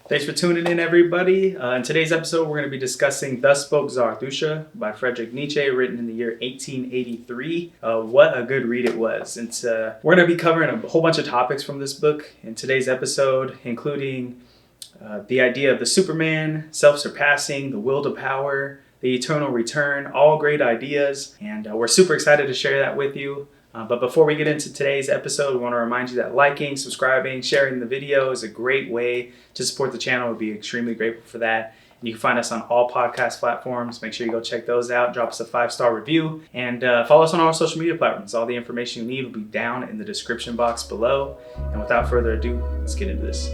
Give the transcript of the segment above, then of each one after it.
Thanks for tuning in, everybody. In today's episode, we're going to be discussing Thus Spoke Zarathustra by Friedrich Nietzsche, written in the year 1883. What a good read it was. We're going to be covering a whole bunch of topics from this book in today's episode, including the idea of the Superman, self-surpassing, the will to power, the eternal return, all great ideas. And we're super excited to share that with you. But before we get into today's episode, we want to remind you that liking, subscribing, sharing the video is a great way to support the channel. We'd be extremely grateful for that. And you can find us on all podcast platforms. Make sure you go check those out. Drop us a 5-star review. And follow us on all our social media platforms. All the information you need will be down in the description box below. And without further ado, let's get into this.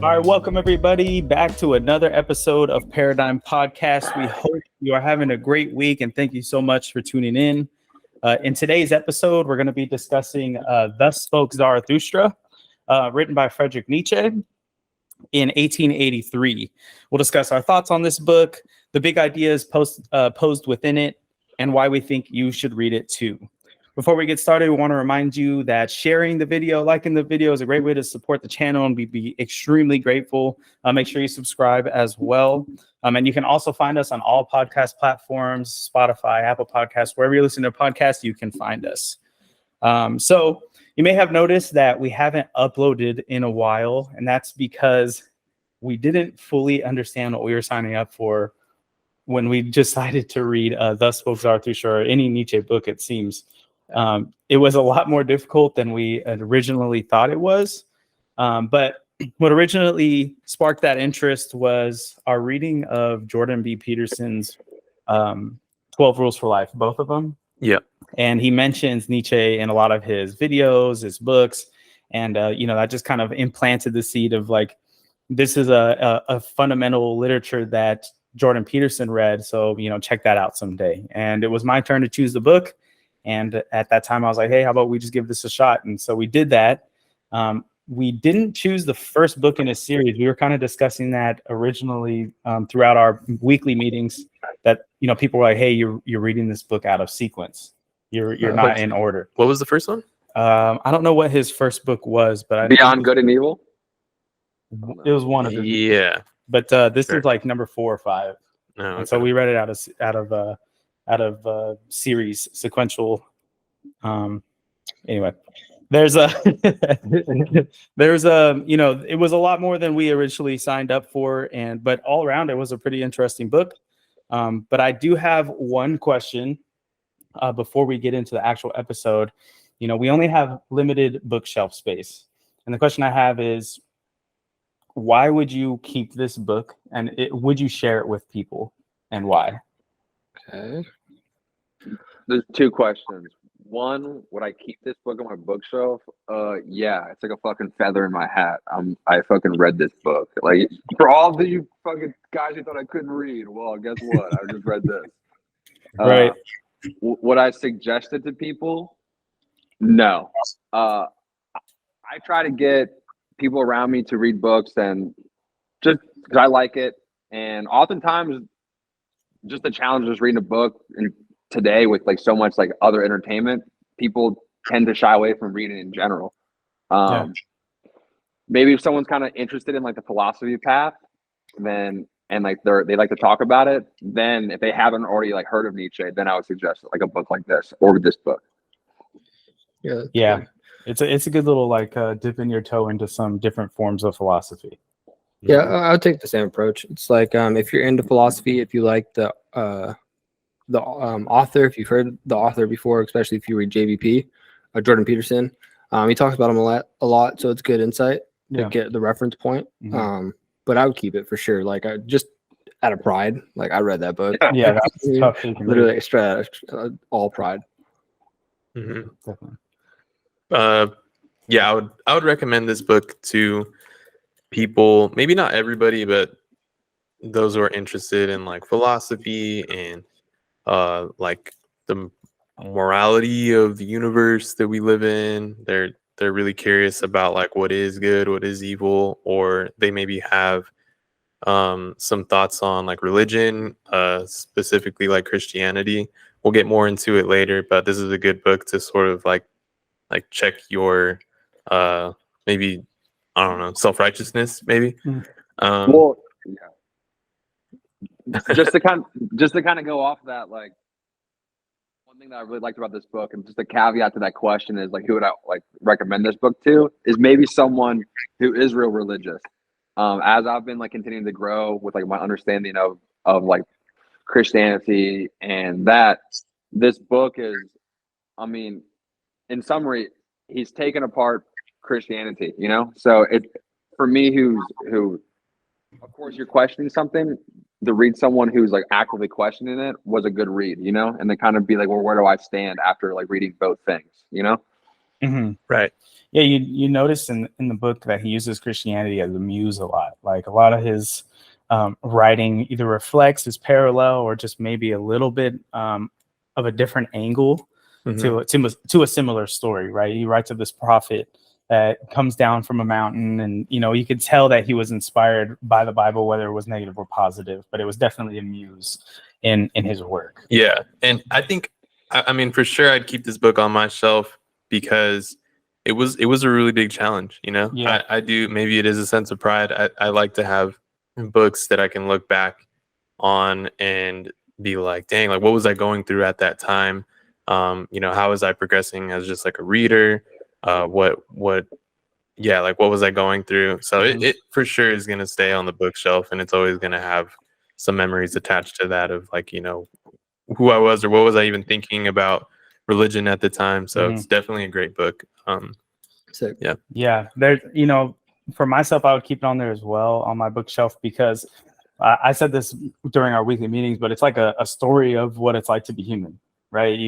All right, welcome everybody back to another episode of Paradigm Podcast. We hope you are having a great week and thank you so much for tuning in. In today's episode, we're going to be discussing Thus Spoke Zarathustra, written by Friedrich Nietzsche in 1883. We'll discuss our thoughts on this book, the big ideas posed within it, and why we think you should read it too. Before we get started, we want to remind you that sharing the video, liking the video is a great way to support the channel, and we'd be extremely grateful. Make sure you subscribe as well. And you can also find us on all podcast platforms, Spotify, Apple Podcasts, wherever you listen to podcasts, you can find us. So you may have noticed that we haven't uploaded in a while, and that's because we didn't fully understand what we were signing up for when we decided to read Thus Spoke Zarathustra, or any Nietzsche book, it seems. It was a lot more difficult than we had originally thought it was. But what originally sparked that interest was our reading of Jordan B. Peterson's 12 Rules for Life, both of them. Yeah. And he mentions Nietzsche in a lot of his videos, his books. And, that just kind of implanted the seed of like, this is a fundamental literature that Jordan Peterson read. So, check that out someday. And it was my turn to choose the book. And at that time, I was like, hey, how about we just give this a shot? And so we did that. We didn't choose the first book in a series. We were kind of discussing that originally throughout our weekly meetings, that, people were like, hey, you're reading this book out of sequence. You're not in order. What was the first one? I don't know what his first book was, but Beyond Good and Evil? It was one of them. Yeah. But this is like number 4 or 5. Oh, okay. And so we read it out of series sequential. Anyway, it was a lot more than we originally signed up for, but all around it was a pretty interesting book. But I do have one question before we get into the actual episode. We only have limited bookshelf space, and the question I have is, why would you keep this book, and would you share it with people, and why? Okay. There's 2 questions. One, would I keep this book on my bookshelf? Yeah, it's like a fucking feather in my hat. I fucking read this book. Like, for all of you fucking guys who thought I couldn't read, well, guess what? I just read this. Right. Would I suggest it to people? No. I try to get people around me to read books, and just because I like it, and oftentimes just the challenge of just reading a book, and today with like so much like other entertainment, people tend to shy away from reading in general. Maybe if someone's kind of interested in like the philosophy path, then and like they like to talk about it, then if they haven't already like heard of Nietzsche, then I would suggest like a book like this or this book. Yeah. It's a good little like dipping your toe into some different forms of philosophy. Yeah, I would take the same approach. It's like if you're into philosophy, if you like the author, if you've heard the author before, especially if you read JBP, Jordan Peterson, he talks about him a lot, so it's good insight to get the reference point. Mm-hmm. But I would keep it for sure. Like, I just out of pride, like I read that book. Yeah, that's tough. Literally straight out of all pride. Mm-hmm. Definitely. Yeah, I would recommend this book to people. Maybe not everybody, but those who are interested in like philosophy and like the morality of the universe that we live in. they're really curious about like what is good, what is evil, or they maybe have some thoughts on like religion, specifically like Christianity. We'll get more into it later, but this is a good book to sort of like check your maybe, I don't know, self-righteousness maybe. Well, yeah. just to kind of go off that, like, one thing that I really liked about this book, and just a caveat to that question, is like, who would I like recommend this book to? Is maybe someone who is real religious. As I've been like continuing to grow with like my understanding of like Christianity, and that this book is, I mean, in summary, he's taken apart Christianity, you know? So it, for me, who, of course, you're questioning something, to read someone who's like actively questioning it was a good read, you know? And then kind of be like, well, where do I stand after like reading both things, you know? Mm-hmm. Right. Yeah, you notice in the book that he uses Christianity as a muse a lot. Like a lot of his writing either reflects, is parallel, or just maybe a little bit of a different angle to a similar story, right? He writes of this prophet that comes down from a mountain, and you could tell that he was inspired by the Bible, whether it was negative or positive, but it was definitely a muse in his work. Yeah, and I think, I mean, for sure, I'd keep this book on my shelf because it was a really big challenge. Yeah. I do. Maybe it is a sense of pride. I like to have books that I can look back on and be like, dang, like what was I going through at that time? How was I progressing as just like a reader? What was I going through? So it for sure is going to stay on the bookshelf, and it's always going to have some memories attached to that of like, who I was or what was I even thinking about religion at the time. So it's definitely a great book. Yeah. There's, for myself, I would keep it on there as well on my bookshelf, because I said this during our weekly meetings, but it's like a story of what it's like to be human, right?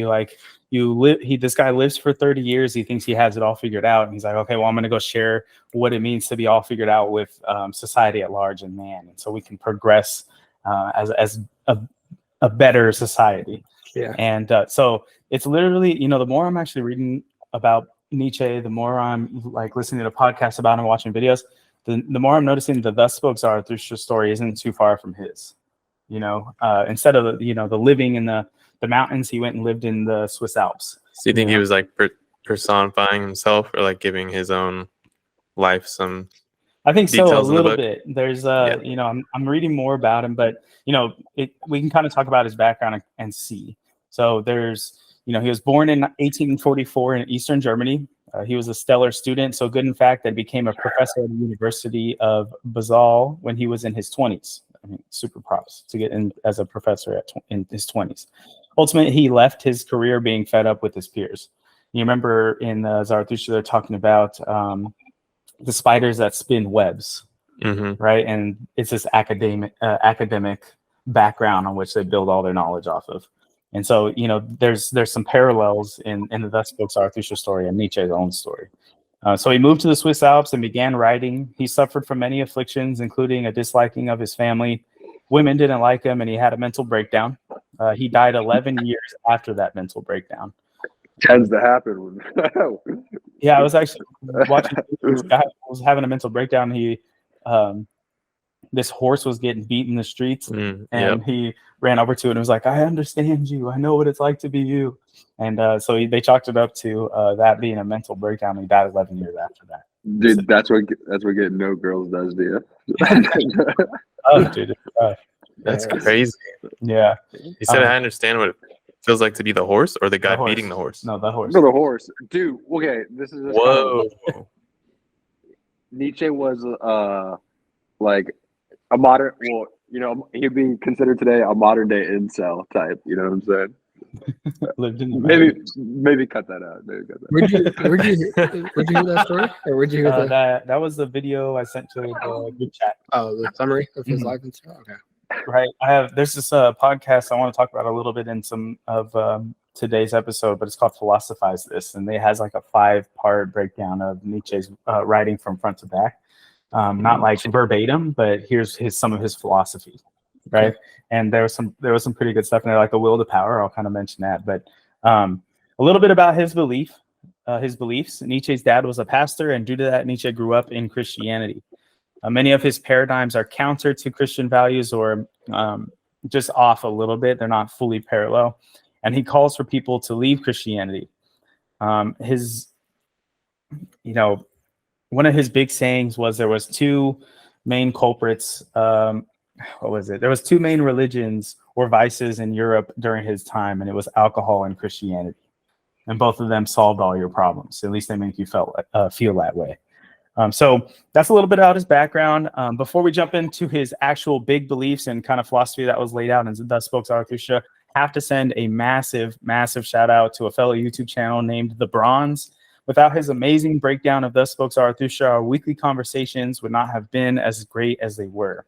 This guy lives for 30 years. He thinks he has it all figured out. And he's like, okay, well, I'm going to go share what it means to be all figured out with society at large and man. And so we can progress as a better society. Yeah. And so it's literally, the more I'm actually reading about Nietzsche, the more I'm like listening to podcasts about him, watching videos, the more I'm noticing the Thus Spoke Zarathustra story isn't too far from his. Instead of the living in the mountains, he went and lived in the Swiss Alps. So you think he was like personifying himself, or like giving his own life some? I think so, a in the little book? bit. There's I'm reading more about him, but we can kind of talk about his background and see. So there's he was born in 1844 in Eastern Germany. He was a stellar student, so good in fact that he became a professor at the University of Basel when he was in his 20s. I mean, super props to get in as a professor in his 20s. Ultimately, he left his career being fed up with his peers. You remember in Zarathustra, they're talking about the spiders that spin webs, right? And it's this academic background on which they build all their knowledge off of. And so, there's some parallels in the Thus Spoke Zarathustra story and Nietzsche's own story. So he moved to the Swiss Alps and began writing. He suffered from many afflictions, including a disliking of his family. Women didn't like him, and he had a mental breakdown. He died 11 years after that mental breakdown. Tends to happen. Yeah, I was actually watching. This guy was having a mental breakdown. This horse was getting beat in the streets, and he ran over to it and was like, "I understand you. I know what it's like to be you." And so they chalked it up to that being a mental breakdown. He died 11 years after that. Dude, that's what getting no girls does to you. Oh, dude, that's crazy. Yeah. He said, "I understand what it feels like to be the horse," or the guy beating the horse. No, the horse. No, the horse, dude. Okay, this is whoa. Nietzsche was like a modern. Well, he'd be considered today a modern day incel type. You know what I'm saying? Lived in maybe cut that out. Where'd you hear that story? Or where'd you hear that was the video I sent to the group chat. Oh, the summary of his life and stuff. Okay. Right. There's this podcast I want to talk about a little bit in some of today's episode, but it's called Philosophize This, and it has like a 5-part breakdown of Nietzsche's writing from front to back. Not like verbatim, but here's some of his philosophy. Right. And there was some pretty good stuff in there, like the will to power. I'll kind of mention that, but a little bit about his belief his beliefs. Nietzsche's dad was a pastor, and due to that, Nietzsche grew up in Christianity. Many of his paradigms are counter to Christian values or just off a little bit. They're not fully parallel. And he calls for people to leave Christianity. His, one of his big sayings was there was two main culprits. What was it? There was two main religions or vices in Europe during his time, and it was alcohol and Christianity. And both of them solved all your problems. At least they make you feel that way. So that's a little bit about his background. Before we jump into his actual big beliefs and kind of philosophy that was laid out in Thus Spoke Zarathustra, have to send a massive, massive shout out to a fellow YouTube channel named The Bronze. Without his amazing breakdown of Thus Spoke Zarathustra, our weekly conversations would not have been as great as they were.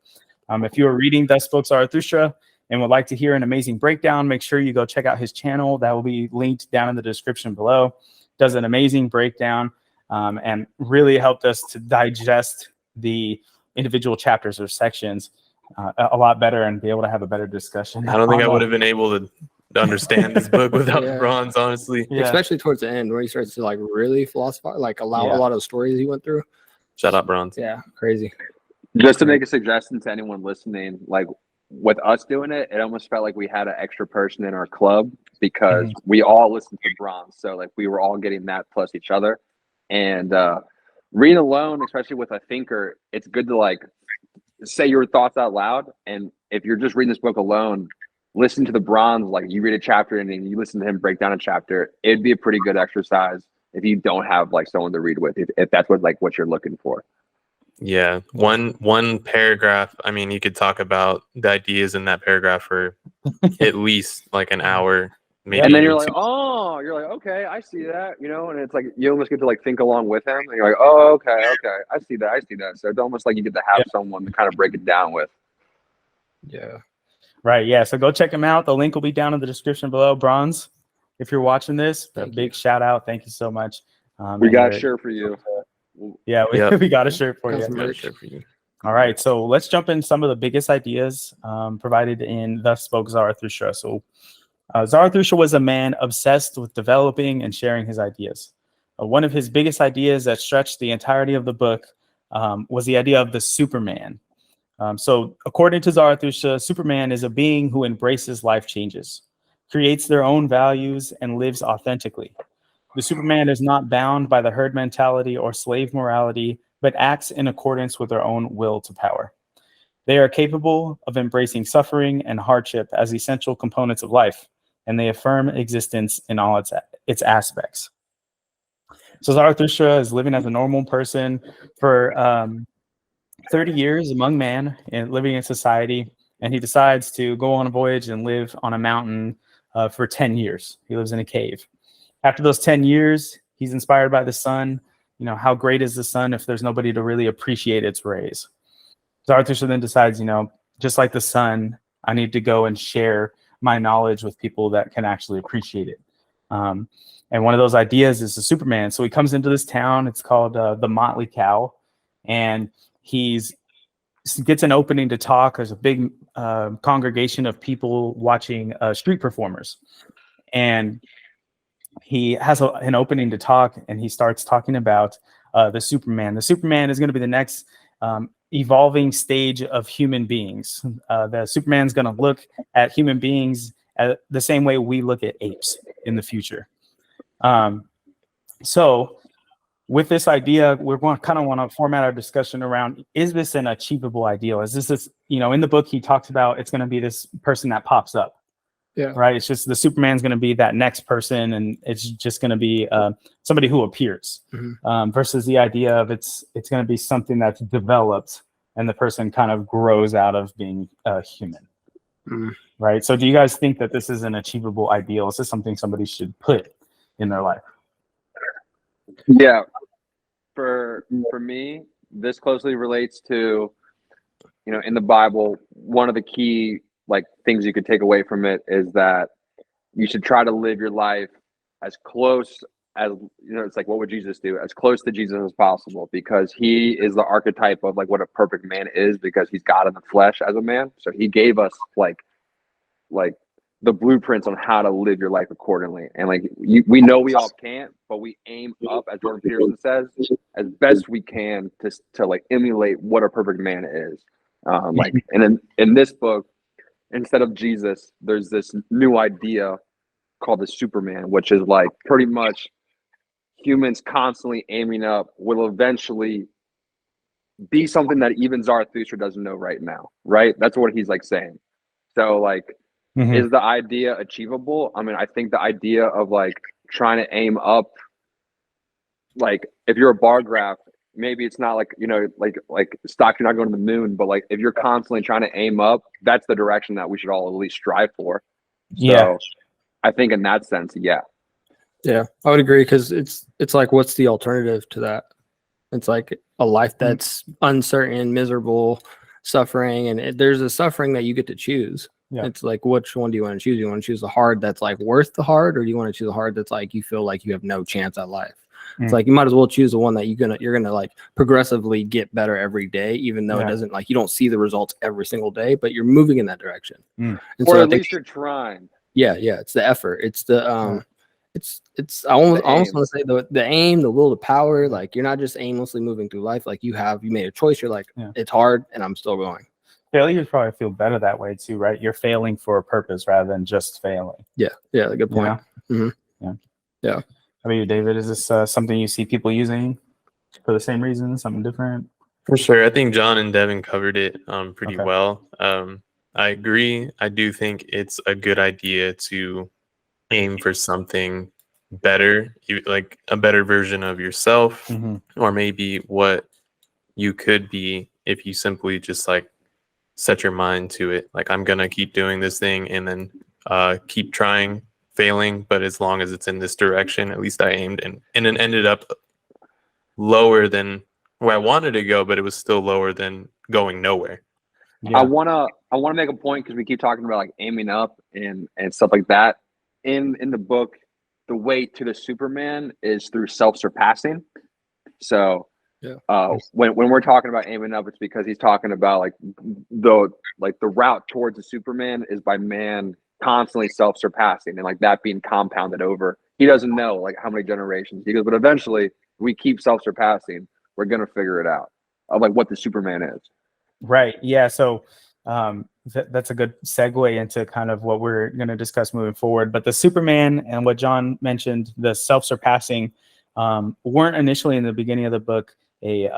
If you are reading Thus Spoke Zarathustra and would like to hear an amazing breakdown, make sure you go check out his channel. That will be linked down in the description below. Does an amazing breakdown and really helped us to digest the individual chapters or sections a lot better and be able to have a better discussion. I don't think I would have been able to understand this book without the Bronze, honestly. Yeah. Especially towards the end where he starts to like really philosophize, like allow a lot of the stories he went through. Shout out Bronze. Yeah, crazy. Just to make a suggestion to anyone listening, like with us doing it, it almost felt like we had an extra person in our club because we all listened to Bronze. So like we were all getting that plus each other. And reading alone, especially with a thinker, it's good to like say your thoughts out loud. And if you're just reading this book alone, listen to the Bronze, like you read a chapter and then you listen to him break down a chapter. It'd be a pretty good exercise if you don't have like someone to read with, if that's what you're looking for. Yeah, one paragraph. I mean, you could talk about the ideas in that paragraph for at least like an hour, maybe. And then you're like, okay, I see that, and it's like you almost get to like think along with him, and you're like, oh, okay, I see that. So it's almost like you get to have someone to kind of break it down with. Yeah. Right. Yeah. So go check him out. The link will be down in the description below. Bronze, if you're watching this, a big shout out. Thank you so much. We got a shirt for you. Yeah, we got a shirt for you. All right, so let's jump in some of the biggest ideas provided in Thus Spoke Zarathustra. So Zarathustra was a man obsessed with developing and sharing his ideas. One of his biggest ideas that stretched the entirety of the book was the idea of the Superman. So according to Zarathustra, Superman is a being who embraces life changes, creates their own values, and lives authentically. The Superman is not bound by the herd mentality or slave morality, but acts in accordance with their own will to power. They are capable of embracing suffering and hardship as essential components of life, and they affirm existence in all its aspects. So Zarathustra is living as a normal person for 30 years among man and living in society, and he decides to go on a voyage and live on a mountain for 10 years. He lives in a cave. After those 10 years, he's inspired by the sun. How great is the sun if there's nobody to really appreciate its rays? Zarathustra then decides, just like the sun, I need to go and share my knowledge with people that can actually appreciate it. And one of those ideas is the Superman. So he comes into this town. It's called the Motley Cow. And he gets an opening to talk. There's a big congregation of people watching street performers. And he has an opening to talk, and he starts talking about the Superman. The Superman is going to be the next evolving stage of human beings. The Superman's going to look at human beings the same way we look at apes in the future. So with this idea, we're going to kind of want to format our discussion around, is this an achievable ideal? Is this, in the book, he talks about it's going to be this person that pops up. Yeah. Right. It's just the Superman's going to be that next person, and it's just going to be somebody who appears versus the idea of it's going to be something that's developed and the person kind of grows out of being human. Right. So do you guys think that this is an achievable ideal? Is this something somebody should put in their life? Yeah. For me, this closely relates to, in the Bible, one of the key things you could take away from it is that you should try to live your life as close as, it's like, what would Jesus do? As close to Jesus as possible, because he is the archetype of what a perfect man is, because he's God in the flesh as a man. So he gave us the blueprints on how to live your life accordingly. And like we know we all can't, but we aim up, as Jordan Peterson says, as best we can to like emulate what a perfect man is. Like, and in this book, instead of Jesus, there's this new idea called the Superman, which is like pretty much humans constantly aiming up will eventually be something that even Zarathustra doesn't know right now, right? That's what he's like saying. So like, is the idea achievable? I mean, I think the idea of like trying to aim up, like if you're a bar graph, maybe it's not like, you know, like stock, you're not going to the moon, but like if you're constantly trying to aim up, that's the direction that we should all at least strive for. So I think in that sense, yeah. Yeah, I would agree, because it's like, what's the alternative to that? It's like a life that's uncertain, miserable, suffering, and there's a suffering that you get to choose. Yeah. It's like, which one do you want to choose? You want to choose the hard that's like worth the hard, or do you want to choose the hard that's like you feel like you have no chance at life? It's like you might as well choose the one that you're gonna like progressively get better every day, even though it doesn't, like, you don't see the results every single day, but you're moving in that direction. And or so at least you're trying. Yeah, it's the effort. It's the it's I almost want to say the aim, the will, the power. Like, you're not just aimlessly moving through life. Like, you made a choice. You're like, it's hard and I'm still going. Failures probably feel better that way too, right? You're failing for a purpose rather than just failing. Yeah, good point. Yeah. How about you, David? Is this something you see people using for the same reason, something different? For sure. I think John and Devin covered it pretty well. I agree. I do think it's a good idea to aim for something better, like a better version of yourself, or maybe what you could be if you simply just like set your mind to it. Like, I'm going to keep doing this thing and then keep trying, failing. But as long as it's in this direction, at least I aimed, and it ended up lower than where I wanted to go, but it was still lower than going nowhere. Yeah. I wanna make a point, because we keep talking about like aiming up and stuff like that. In the book, the way to the Superman is through self-surpassing. So when we're talking about aiming up, it's because he's talking about like the route towards the Superman is by man constantly self-surpassing, and like that being compounded over. He doesn't know like how many generations. He goes, but eventually we keep self-surpassing, we're gonna figure it out of like what the Superman is. Right. Yeah. So that's a good segue into kind of what we're going to discuss moving forward. But the Superman and what John mentioned, the self-surpassing, weren't initially in the beginning of the book they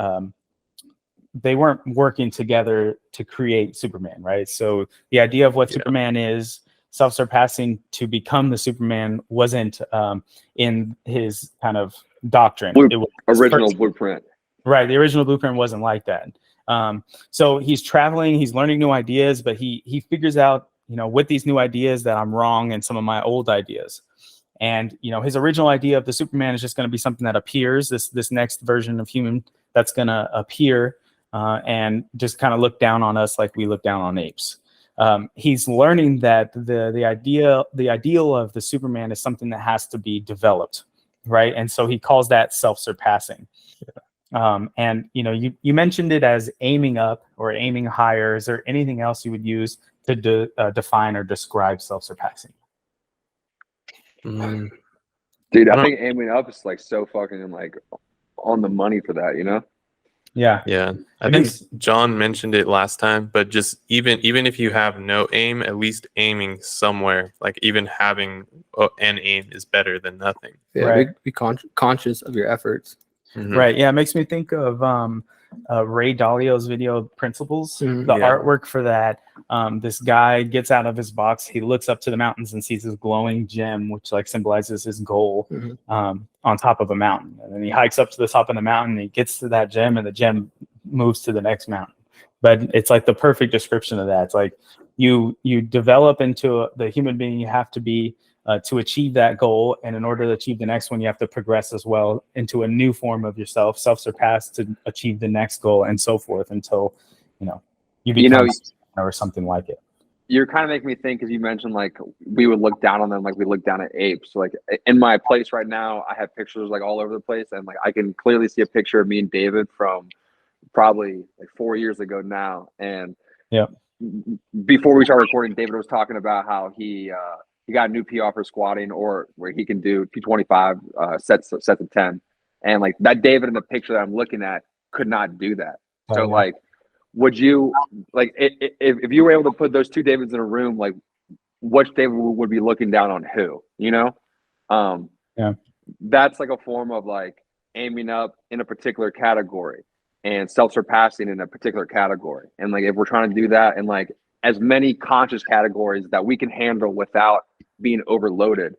weren't working together to create Superman, right? So the idea of what Superman is, self-surpassing to become the Superman, wasn't in his kind of doctrine. It was original blueprint. Right. The original blueprint wasn't like that. So he's traveling, he's learning new ideas, but he figures out, you know, with these new ideas that I'm wrong in some of my old ideas. And, you know, his original idea of the Superman is just going to be something that appears, this next version of human that's going to appear and just kind of look down on us like we look down on apes. He's learning that the ideal of the Superman is something that has to be developed, right? And so he calls that self-surpassing. And, you know, you mentioned it as aiming up or aiming higher. Is there anything else you would use to define or describe self-surpassing? Dude, I think aiming up is like so fucking like on the money for that, you know? Yeah. I think John mentioned it last time, but just even if you have no aim, at least aiming somewhere, like even having an aim is better than nothing. Yeah, right. Be conscious of your efforts. Right. Yeah, it makes me think of Ray Dalio's video Principles. The artwork for that, this guy gets out of his box, he looks up to the mountains and sees this glowing gem, which like symbolizes his goal on top of a mountain. And then he hikes up to the top of the mountain, and he gets to that gem, and the gem moves to the next mountain. But it's like the perfect description of that. It's like you develop into the human being you have to be to achieve that goal, and in order to achieve the next one, you have to progress as well into a new form of yourself, self-surpass to achieve the next goal, and so forth until you become or something like it. You're kind of making me think, because you mentioned like we would look down on them like we look down at apes. Like in my place right now, I have pictures like all over the place, and like I can clearly see a picture of me and David from probably like 4 years ago now, and before we start recording, David was talking about how he got a new PR for squatting, or where he can do 225 sets of 10, and like that David in the picture that I'm looking at could not do that. Oh, So yeah. like, would you like if you were able to put those two Davids in a room, like which David would be looking down on who? You know, Yeah. That's like a form of like aiming up in a particular category and self-surpassing in a particular category. And like if we're trying to do that in like as many conscious categories that we can handle without being overloaded,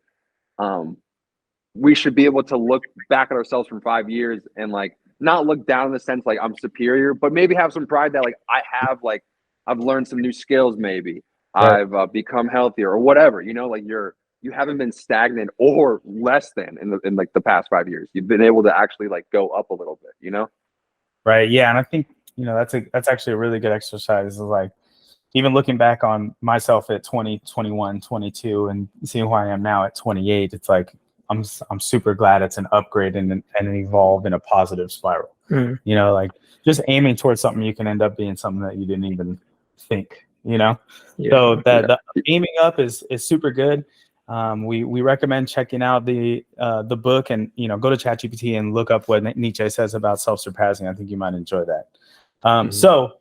we should be able to look back at ourselves from 5 years and like not look down in the sense like I'm superior, but maybe have some pride that like I've learned some new skills, maybe Right. I've become healthier or whatever, you know, like you haven't been stagnant or less than in like the past 5 years. You've been able to actually like go up a little bit, you know? Right. Yeah. And I think, that's actually a really good exercise. Is like, even looking back on myself at 20, 21, 22 and seeing who I am now at 28, it's like, I'm super glad it's an upgrade and an evolve in a positive spiral. Mhm. You know, like just aiming towards something, you can end up being something that you didn't even think, you know? Yeah. So the aiming up is super good. We recommend checking out the book, and go to ChatGPT and look up what Nietzsche says about self-surpassing. I think you might enjoy that. So,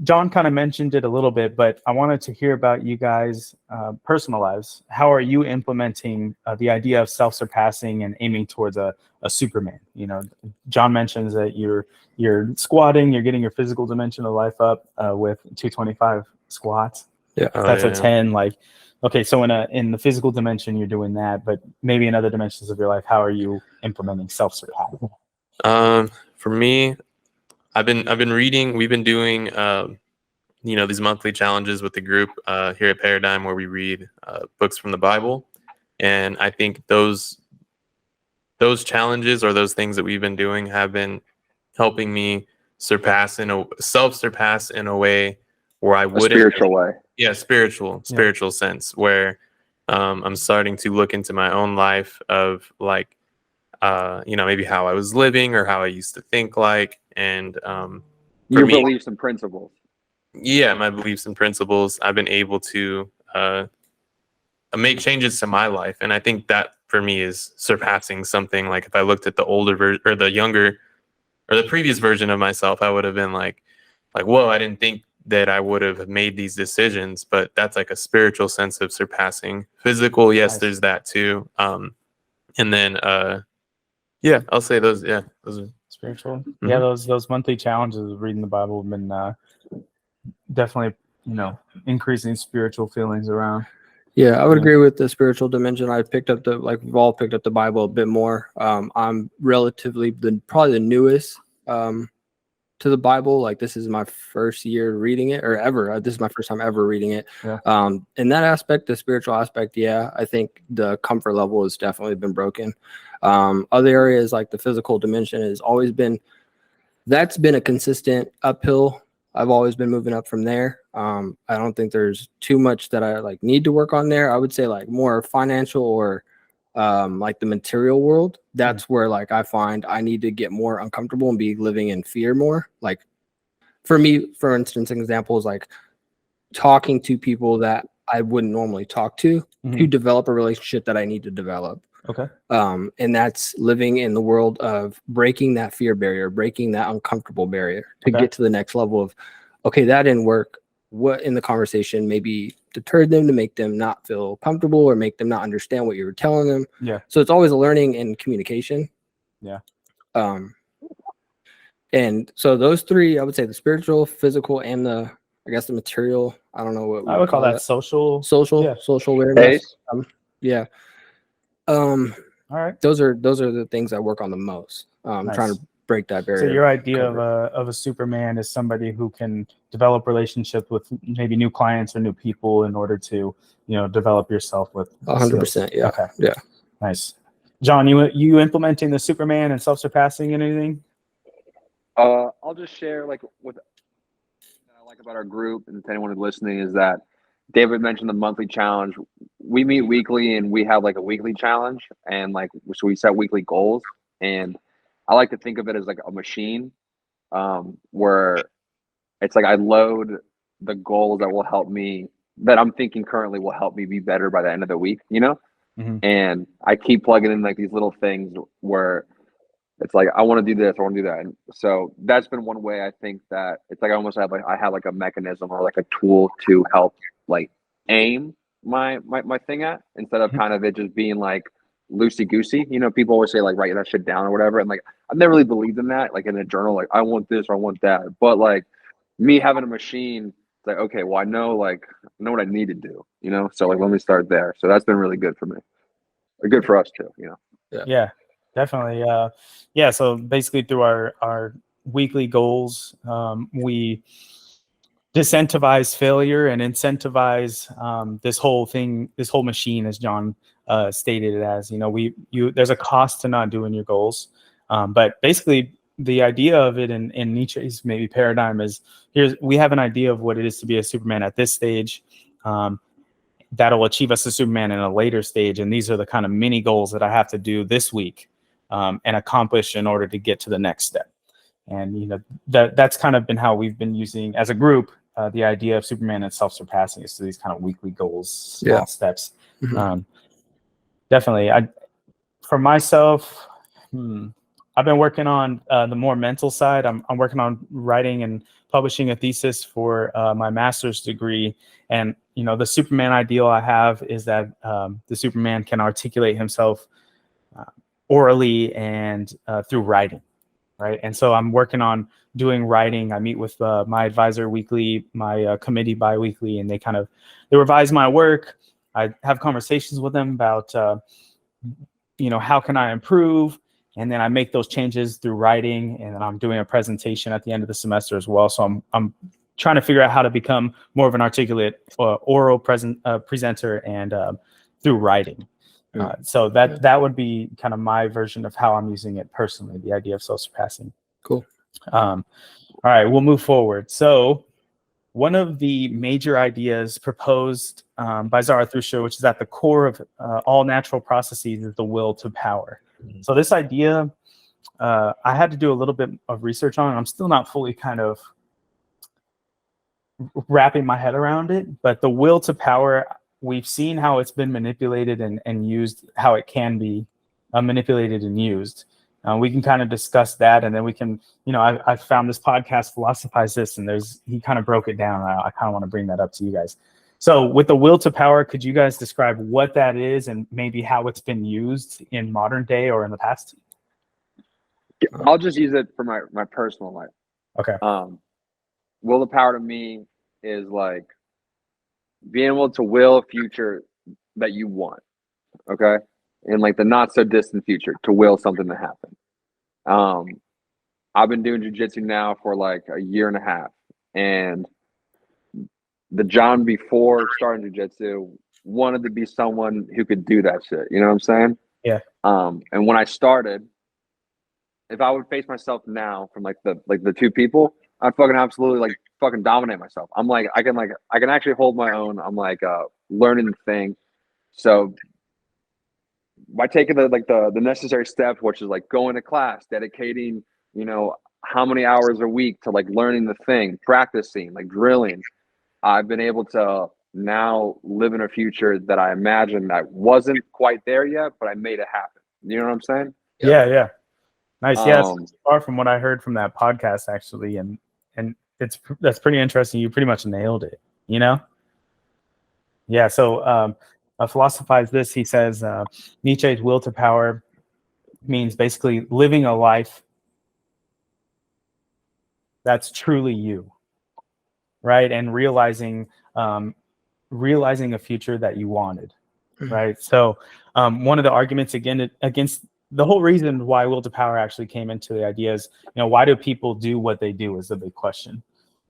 John kind of mentioned it a little bit, but I wanted to hear about you guys' personal lives. How are you implementing the idea of self-surpassing and aiming towards a Superman? John mentions that you're squatting, you're getting your physical dimension of life up with 225 squats. Yeah. That's yeah. a 10. Like, okay, so in the physical dimension, you're doing that, but maybe in other dimensions of your life, how are you implementing self-surpassing? For me, I've been reading. We've been doing these monthly challenges with the group here at Paradigm, where we read books from the Bible, and I think those challenges, or those things that we've been doing, have been helping me self-surpass in a way where I wouldn't. Spiritual way. Yeah, spiritual sense, where I'm starting to look into my own life of like, maybe how I was living or how I used to think like, and Your beliefs and principles. Yeah, my beliefs and principles. I've been able to make changes to my life, and I think that for me is surpassing something. Like if I looked at the older version or the younger or the previous version of myself, I would have been like, whoa, I didn't think that I would have made these decisions. But that's like a spiritual sense of surpassing. Physical, yes, Nice. there's that too. And then yeah, I'll say those. Yeah, those are Spiritual. Mm-hmm. Yeah, those monthly challenges of reading the Bible have been definitely increasing spiritual feelings around. Yeah, I would agree with the spiritual dimension. I picked up we've all picked up the Bible a bit more. I'm relatively probably the newest to the Bible. Like this is my first year reading it, or ever. This is my first time ever reading it. Yeah. In that aspect, the spiritual aspect, yeah, I think the comfort level has definitely been broken. Other areas like the physical dimension that's been a consistent uphill. I've always been moving up from there. I don't think there's too much that I like need to work on there. I would say like more financial or like the material world. That's where like I find I need to get more uncomfortable and be living in fear more. Like for me, for instance, an example is like talking to people that I wouldn't normally talk to develop a relationship that I need to develop. Okay. And that's living in the world of breaking that fear barrier, breaking that uncomfortable barrier to get to the next level of, okay, that didn't work. What in the conversation maybe deterred them to make them not feel comfortable or make them not understand what you were telling them. Yeah. So it's always a learning and communication. Yeah. And so those three, I would say the spiritual, physical, and the material. I don't know what I would call that social awareness. Yeah. All right. Those are the things I work on the most. Nice. Trying to break that barrier. So your idea of a Superman is somebody who can develop relationships with maybe new clients or new people in order to, develop yourself with 100%. Yeah. Okay. Yeah. Nice. John, you implementing the Superman and self-surpassing and anything? I'll just share what I like about our group, and to anyone who's listening, is that David mentioned the monthly challenge. We meet weekly and we have like a weekly challenge, and so we set weekly goals. And I like to think of it as like a machine, where it's like I load the goals that will help me, that I'm thinking currently will help me be better by the end of the week, you know? Mhm. And I keep plugging in like these little things where it's like, I want to do this, I want to do that. And so that's been one way I think that it's like I almost have like, I have like a mechanism or like a tool to help like aim my thing at, instead of kind of it just being like loosey goosey. You know, people always say like write that shit down or whatever. And like, I've never really believed in that, like in a journal, like I want this or I want that. But like me having a machine, it's like, okay, well, I know what I need to do, you know? So like, let me start there. So that's been really good for me. Or good for us too, you know? Yeah, definitely. Yeah. So basically through our weekly goals, we disincentivize failure and incentivize this whole machine, as John stated it as. You know, there's a cost to not doing your goals, but basically the idea of it in Nietzsche's maybe paradigm is, we have an idea of what it is to be a Superman at this stage, that'll achieve us a Superman in a later stage, and these are the kind of mini goals that I have to do this week and accomplish in order to get to the next step. And you know, that's kind of been how we've been using as a group the idea of Superman and self-surpassing is to these kind of weekly goals, small steps. Definitely. For myself, I've been working on the more mental side. I'm working on writing and publishing a thesis for my master's degree. And, you know, the Superman ideal I have is that the Superman can articulate himself orally and through writing. Right. And so I'm working on doing writing. I meet with my advisor weekly, my committee bi-weekly, and they revise my work. I have conversations with them about, you know, how can I improve? And then I make those changes through writing, and then I'm doing a presentation at the end of the semester as well. So I'm trying to figure out how to become more of an articulate oral presenter and through writing. So that would be kind of my version of how I'm using it personally, the idea of self-surpassing. Cool. All right, we'll move forward. So one of the major ideas proposed by Zarathustra, which is at the core of all natural processes, is the will to power. So this idea, I had to do a little bit of research on it. I'm still not fully kind of wrapping my head around it, but the will to power, we've seen how it's been manipulated and used, how it can be manipulated and used. We can kind of discuss that, and then we can, you know, I found this podcast, Philosophize This, and he kind of broke it down. I kind of want to bring that up to you guys. So with the will to power, could you guys describe what that is and maybe how it's been used in modern day or in the past? I'll just use it for my personal life. Okay. Will to power to me is like being able to will a future that you want. Okay. In like the not so distant future, to will something to happen. I've been doing jiu-jitsu now for like a year and a half, and the John before starting jiu-jitsu wanted to be someone who could do that shit. You know what I'm saying? Yeah. And when I started, if I would face myself now from like the two people, I'd fucking absolutely like fucking dominate myself. I'm like, I can actually hold my own. I'm like learning the thing. So by taking the necessary steps, which is like going to class, dedicating, you know, how many hours a week to like learning the thing, practicing, like drilling, I've been able to now live in a future that I imagined that wasn't quite there yet, but I made it happen. You know what I'm saying? Yeah. Nice. Yes. Far from what I heard from that podcast, actually, and that's pretty interesting. You pretty much nailed it. You know? Yeah. So Philosophize This, he says Nietzsche's will to power means basically living a life that's truly you, right? And realizing a future that you wanted, right? So one of the arguments against the whole reason why will to power actually came into the idea is, you know, why do people do what they do is the big question.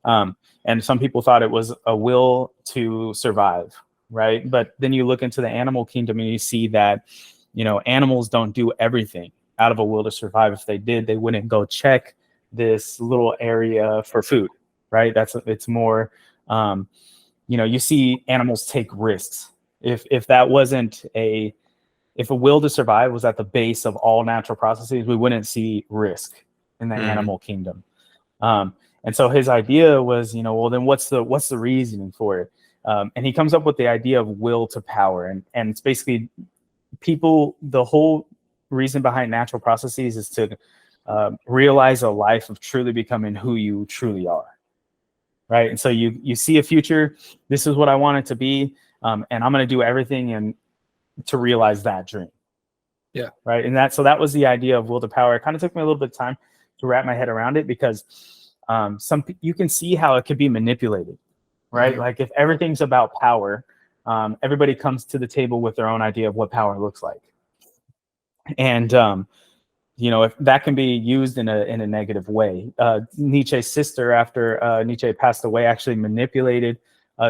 And some people thought it was a will to survive, right? But then you look into the animal kingdom and you see that, you know, animals don't do everything out of a will to survive. If they did, they wouldn't go check this little area for food, right? It's more, you know, you see animals take risks. If that wasn't if a will to survive was at the base of all natural processes, we wouldn't see risk in the animal kingdom. And so his idea was, well, then what's the reasoning for it? And he comes up with the idea of will to power. And it's basically the whole reason behind natural processes is to realize a life of truly becoming who you truly are. Right. And so you see a future. This is what I want it to be. And I'm going to do everything to realize that dream. Yeah. Right. And that was the idea of will to power. It kind of took me a little bit of time to wrap my head around it, because you can see how it could be manipulated. Right. Mhm. Like if everything's about power, everybody comes to the table with their own idea of what power looks like. And, if that can be used in a negative way. Nietzsche's sister, after Nietzsche passed away, actually manipulated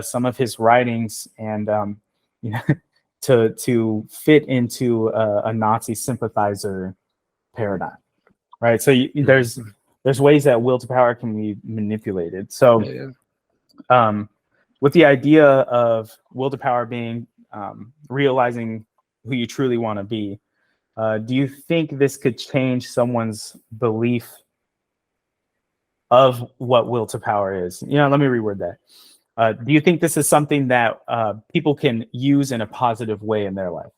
some of his writings and to fit into a Nazi sympathizer paradigm, right? So there's ways that will to power can be manipulated. So with the idea of will to power being realizing who you truly want to be, do you think this could change someone's belief of what will to power is? Let me reword that. Do you think this is something that people can use in a positive way in their life?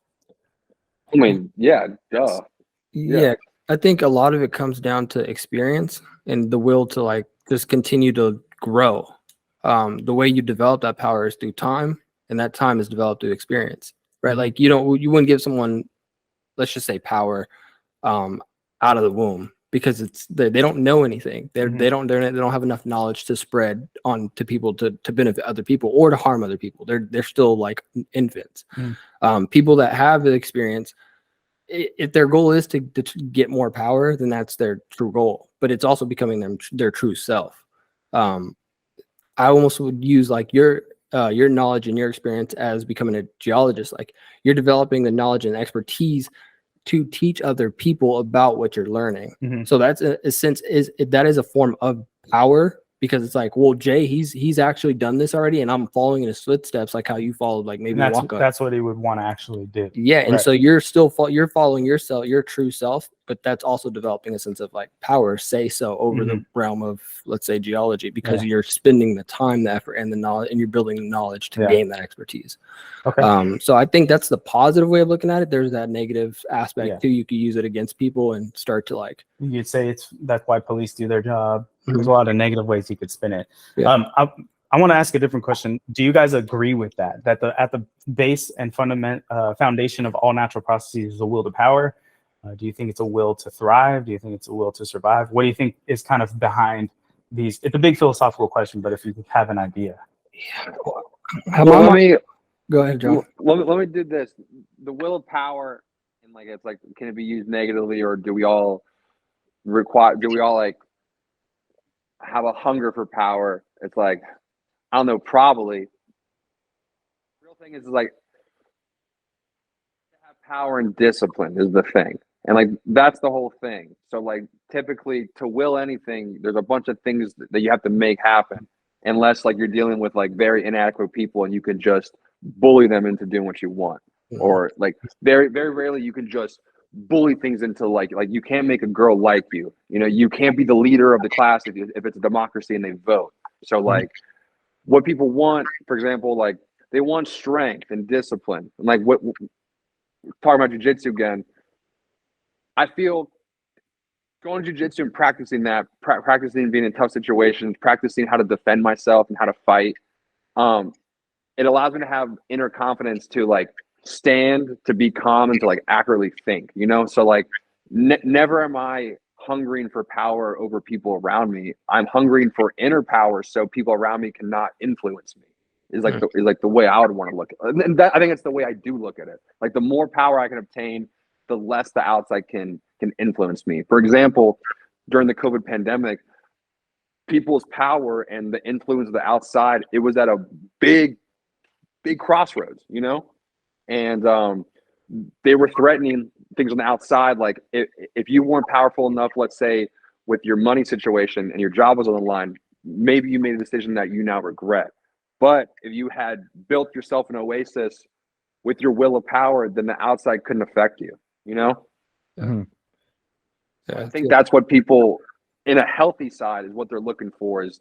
I mean, yeah, duh. Yeah, I think a lot of it comes down to experience and the will to like just continue to grow. The way you develop that power is through time, and that time is developed through experience, right? Mm-hmm. Like you wouldn't give someone, let's just say, power out of the womb, because they don't know anything. They don't have enough knowledge to spread on to people to benefit other people or to harm other people. They're still like infants. People that have the experience, if their goal is to get more power, then that's their true goal. But it's also becoming their true self. I almost would use like your knowledge and your experience as becoming a geologist. Like you're developing the knowledge and expertise to teach other people about what you're learning. So that's a sense that is a form of power, because it's like, well, Jay, he's actually done this already, and I'm following in his footsteps, like how you followed, like maybe walk up. That's what he would want to actually do. Yeah, and so you're still you're following yourself, your true self, but that's also developing a sense of like power, say so, over the realm of, let's say, geology, because you're spending the time, the effort, and the knowledge, and you're building the knowledge to gain that expertise. Okay. So I think that's the positive way of looking at it. There's that negative aspect too. You could use it against people and start to like. You'd say that's why police do their job. There's a lot of negative ways you could spin it. I want to ask a different question. Do you guys agree with that at the base and foundation of all natural processes is a will to power? Do you think it's a will to thrive? Do you think it's a will to survive? What do you think is kind of behind these? It's a big philosophical question, but if you have an idea. Go ahead, John. Let me do this. The will of power, and like it's like, can it be used negatively, or do we all like have a hunger for power? It's like, I don't know, probably. The real thing is like to have power and discipline is the thing. And like that's the whole thing. So like typically to will anything, there's a bunch of things that you have to make happen, unless like you're dealing with like very inadequate people and you can just bully them into doing what you want. Or like very, very rarely you can just bully things into like you can't make a girl like you. You can't be the leader of the class if it's a democracy and they vote. So like what people want, for example, like they want strength and discipline. And like what talking about jiu-jitsu again, I feel going to jiu-jitsu and practicing that, practicing being in tough situations, practicing how to defend myself and how to fight, it allows me to have inner confidence to like stand, to be calm, and to like accurately think, So like never am I hungering for power over people around me. I'm hungering for inner power so people around me cannot influence me. Is like the way I would want to look at it. And I think it's the way I do look at it. Like the more power I can obtain, the less the outside can influence me. For example, during the COVID pandemic, people's power and the influence of the outside, it was at a big crossroads, and they were threatening things on the outside. Like if you weren't powerful enough, let's say with your money situation and your job was on the line, maybe you made a decision that you now regret. But if you had built yourself an oasis with your will of power, then the outside couldn't affect you, Yeah, I think that's what people in a healthy side is what they're looking for, is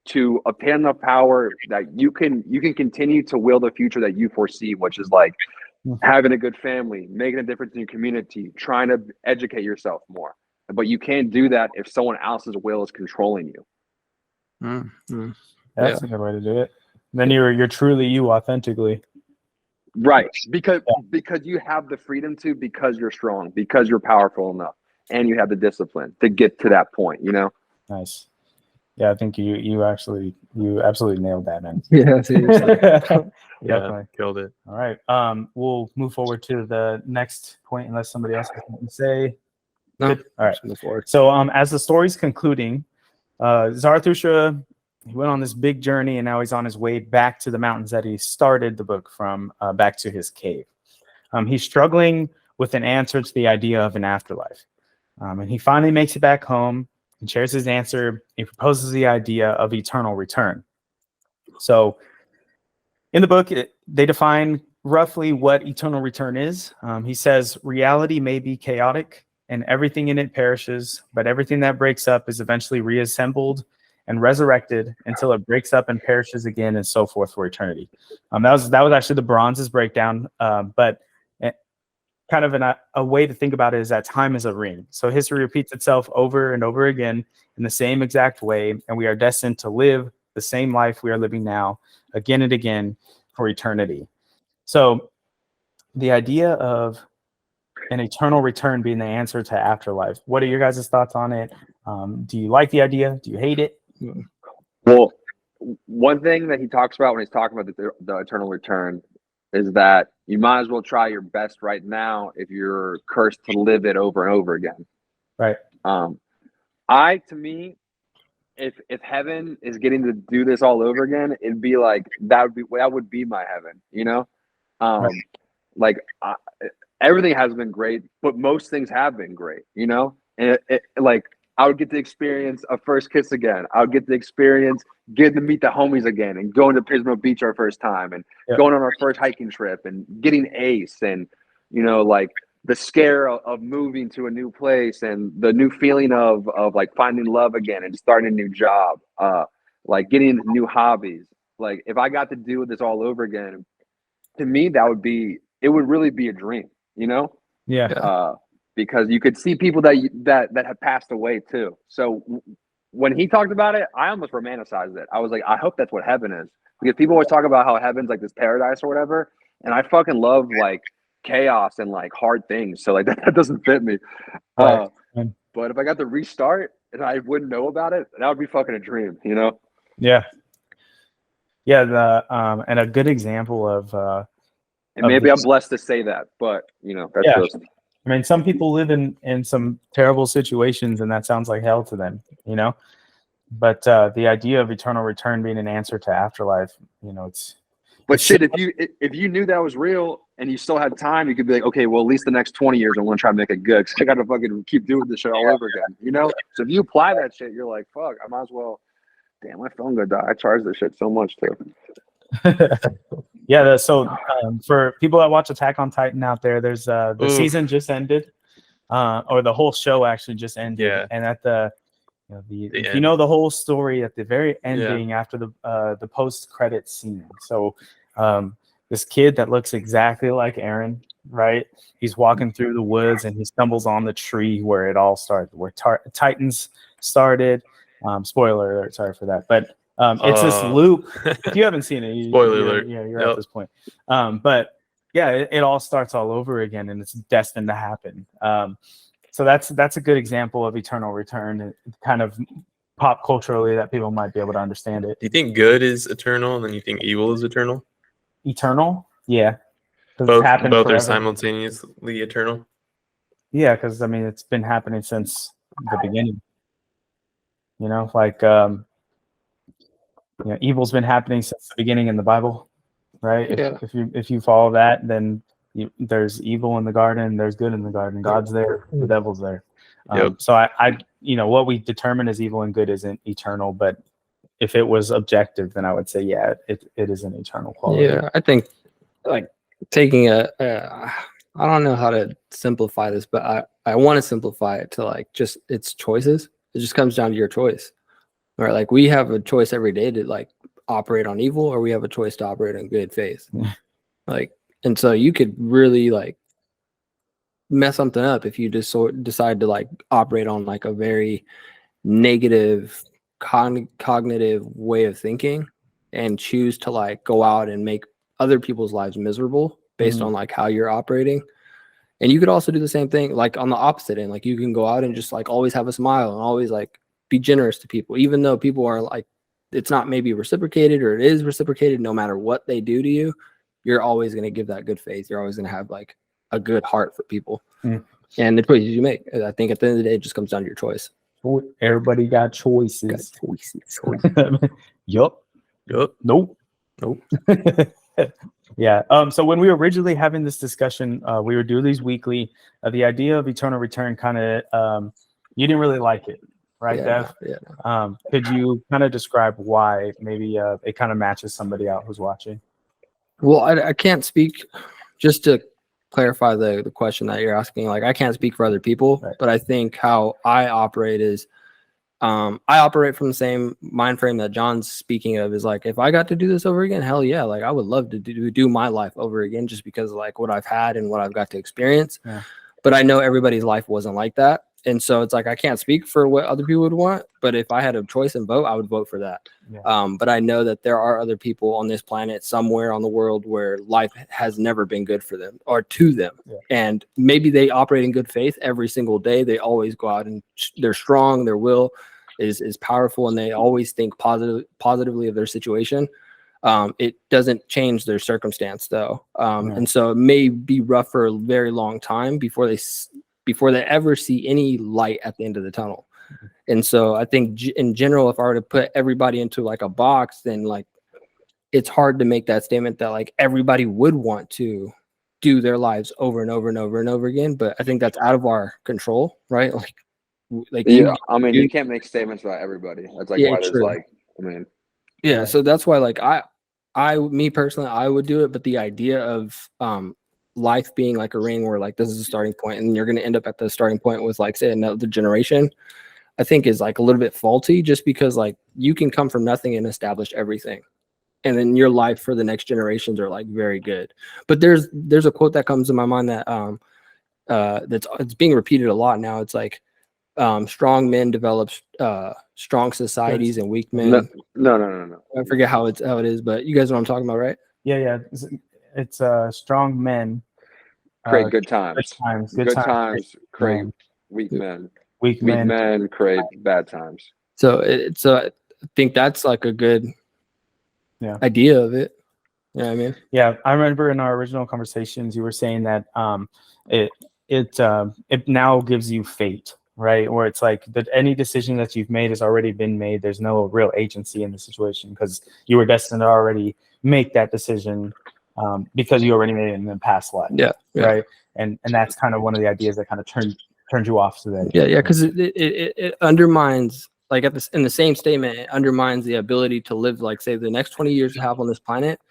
to obtain enough power that you can continue to will the future that you foresee, which is like having a good family, making a difference in your community, trying to educate yourself more. But you can't do that if someone else's will is controlling you. That's a good way to do it. Then you're truly you authentically. Right. Because you have the freedom to, because you're strong, because you're powerful enough, and you have the discipline to get to that point, you know? Nice. Yeah, I think you absolutely nailed that, man. Yeah, seriously. Definitely killed it. All right. We'll move forward to the next point unless somebody else has something to say. No. Good. All right. Move forward. So as the story's concluding, Zarathustra, he went on this big journey, and now he's on his way back to the mountains that he started the book from, back to his cave. He's struggling with an answer to the idea of an afterlife. And he finally makes it back home and shares his answer. He proposes the idea of eternal return. So in the book, they define roughly what eternal return is. He says, reality may be chaotic and everything in it perishes, but everything that breaks up is eventually reassembled and resurrected until it breaks up and perishes again, and so forth for eternity. That was actually the Bronze's breakdown, but kind of a way to think about it is that time is a ring. So history repeats itself over and over again in the same exact way, and we are destined to live the same life we are living now again and again for eternity. So the idea of an eternal return being the answer to afterlife. What are your guys' thoughts on it? Do you like the idea? Do you hate it? Well, one thing that he talks about when he's talking about the eternal return is that you might as well try your best right now if you're cursed to live it over and over again. Right. To me, if heaven is getting to do this all over again, it'd be like that would be my heaven, you know? Like everything has been great, but most things have been great, you know? And like I would get to experience a first kiss again. I would get to experience getting to meet the homies again and going to Pismo Beach our first time and going on our first hiking trip and getting ace and, you know, like the scare of moving to a new place and the new feeling of like finding love again and starting a new job, like getting into new hobbies. Like if I got to do this all over again, to me, it would really be a dream, you know? Yeah. Because you could see people that have passed away too. So when he talked about it, I almost romanticized it. I was like, I hope that's what heaven is, because people always talk about how heaven's like this paradise or whatever, and I fucking love like chaos and like hard things. So like that doesn't fit me. Right. But if I got to restart and I wouldn't know about it, that would be fucking a dream, you know? Yeah. Yeah. And a good example of and maybe I'm blessed to say that, but you know, that's just. I mean, some people live in some terrible situations, and that sounds like hell to them, you know. But the idea of eternal return being an answer to afterlife, you know, it's. But shit, if you knew that was real and you still had time, you could be like, okay, well, at least the next 20 years, I'm gonna try to make it good, because I got to fucking keep doing this shit all over again, you know. So if you apply that shit, you're like, fuck, I might as well. Damn, my phone gonna die. I charge this shit so much too. Yeah, so for people that watch Attack on Titan out there, there's the season just ended, or the whole show actually just ended. Yeah. And at if you know the whole story, at the very ending, after the post-credit scene, so this kid that looks exactly like Aaron, right? He's walking through the woods and he stumbles on the tree where it all started, where Titans started. Spoiler alert, sorry for that, but. It's this loop. If you haven't seen it, spoiler alert. Yeah, you're at this point. But yeah, it all starts all over again, and it's destined to happen. So that's a good example of eternal return, kind of pop culturally that people might be able to understand it. Do you think good is eternal, and then you think evil is eternal? Eternal, yeah. Both are simultaneously eternal. Yeah, because I mean it's been happening since the beginning. You know, like. You know, evil's been happening since the beginning in the Bible, right? Yeah. If you follow that, then there's evil in the garden, there's good in the garden. God's there, the devil's there. So I what we determine as evil and good isn't eternal, but if it was objective, then I would say, yeah, it is an eternal quality. Yeah, I think like taking I don't know how to simplify this, but I want to simplify it to like just its choices. It just comes down to your choice. Right? Like we have a choice every day to like operate on evil, or we have a choice to operate in good faith. Like, and so you could really like mess something up if you just decide to like operate on like a very negative cognitive way of thinking and choose to like go out and make other people's lives miserable based on like how you're operating. And you could also do the same thing like on the opposite end. Like you can go out and just like always have a smile and always like be generous to people, even though people are like, it's not maybe reciprocated or it is reciprocated. No matter what they do to you, you're always going to give that good faith. You're always going to have like a good heart for people. And the choices you make, I think at the end of the day, it just comes down to your choice. Everybody got choices. Yup. Nope. Yeah. So when we were originally having this discussion, we would do these weekly. The idea of eternal return kind of, you didn't really like it, right, Dev? Yeah. Could you kind of describe why maybe it kind of matches somebody out who's watching? Well, I can't speak, just to clarify the question that you're asking. Like I can't speak for other people, right. But I think how I operate is I operate from the same mind frame that John's speaking of, is like, if I got to do this over again, hell yeah. Like I would love to do my life over again, just because of like what I've had and what I've got to experience. Yeah. But I know everybody's life wasn't like that. And so it's like, I can't speak for what other people would want, but if I had a choice and vote, I would vote for that. Yeah. But I know that there are other people on this planet somewhere on the world where life has never been good for them or to them. Yeah. And maybe they operate in good faith every single day. They always go out and they're strong. Their will is powerful, and they always think positively of their situation. It doesn't change their circumstance though. And so it may be rough for a very long time before they ever see any light at the end of the tunnel. And so I think in general, if I were to put everybody into like a box, then like it's hard to make that statement that like everybody would want to do their lives over and over and over and over again. But I think that's out of our control, right? Like yeah, I mean, you can't make statements about everybody. That's like why there's true. like, I mean, yeah. So that's why like me personally, I would do it. But the idea of life being like a ring where like this is a starting point and you're going to end up at the starting point with like say another generation, I think is like a little bit faulty, just because like you can come from nothing and establish everything, and then your life for the next generations are like very good. But there's a quote that comes to my mind that it's being repeated a lot now. It's like strong men develop strong societies and weak men. No. I forget how it is, but you guys know what I'm talking about, right? Yeah. It's strong men create good times. Good times create weak men. Weak men create bad times. So I think that's like a good idea of it. You know what I mean? Yeah, I remember in our original conversations you were saying that it now gives you fate, right? Where it's like that any decision that you've made has already been made. There's no real agency in the situation because you were destined to already make that decision. Because you already made it in the past life, right? And that's kind of one of the ideas that kind of turned you off to that. Yeah, because it undermines, like in the same statement, it undermines the ability to live, like say the next 20 years you have on this planet.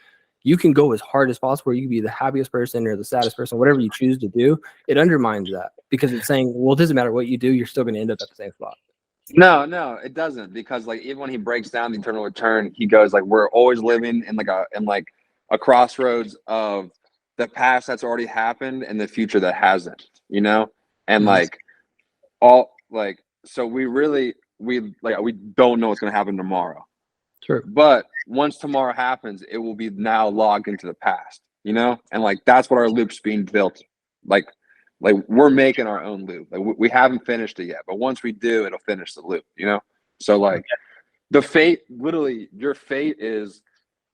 You can go as hard as possible. You can be the happiest person or the saddest person, whatever you choose to do. It undermines that because it's saying, well, it doesn't matter what you do, you're still going to end up at the same spot. No, it doesn't, because like even when he breaks down the eternal return, he goes like we're always living in a crossroads of the past that's already happened and the future that hasn't, and so we don't know what's going to happen tomorrow. True. But once tomorrow happens, it will be now logged into the past, and like that's what our loop's being built. Like we're making our own loop. Like we haven't finished it yet, but once we do, it'll finish the loop, So like the fate, literally your fate is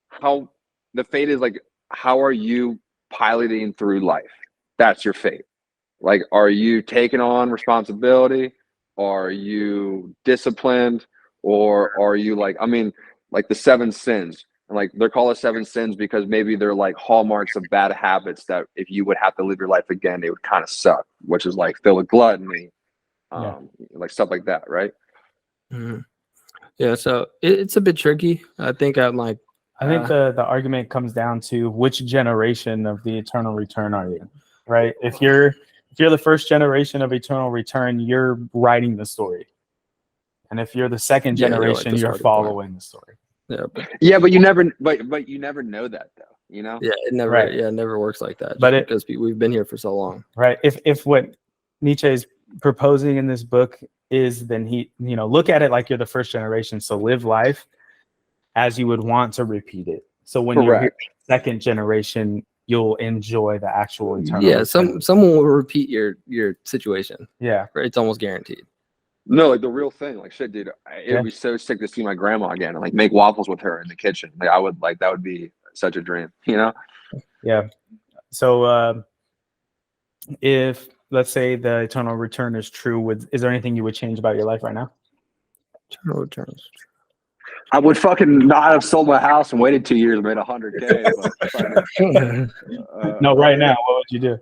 how are you piloting through life? That's your fate. Like, are you taking on responsibility? Are you disciplined? Or are you like the 7 sins? And like they're called 7 sins because maybe they're like hallmarks of bad habits that if you would have to live your life again, they would kind of suck, which is like filled with gluttony, like stuff like that, right? Mm-hmm. Yeah, so it's a bit tricky. I think the argument comes down to which generation of the eternal return are you, right? If you're the first generation of eternal return, you're writing the story, And if you're the second Yeah, you're like generation, the you're starting point. following the story. Yeah, but you never know that though, you know. yeah, it never, Right. yeah, it never works like that. But Because we've been here for so long. Right. If what Nietzsche is proposing in this book is, then he, look at it like you're the first generation. So live life as you would want to repeat it. So when you're here, second generation, you'll enjoy the actual eternal. Yeah, someone will repeat your situation. Yeah. It's almost guaranteed. No, like the real thing, like shit, dude. It would be so sick to see my grandma again and like make waffles with her in the kitchen. Like I would like that would be such a dream, you know? Yeah. So if let's say the eternal return is true, is there anything you would change about your life right now? Eternal returns. I would fucking not have sold my house and waited 2 years and made $100K. No, right now, what would you do?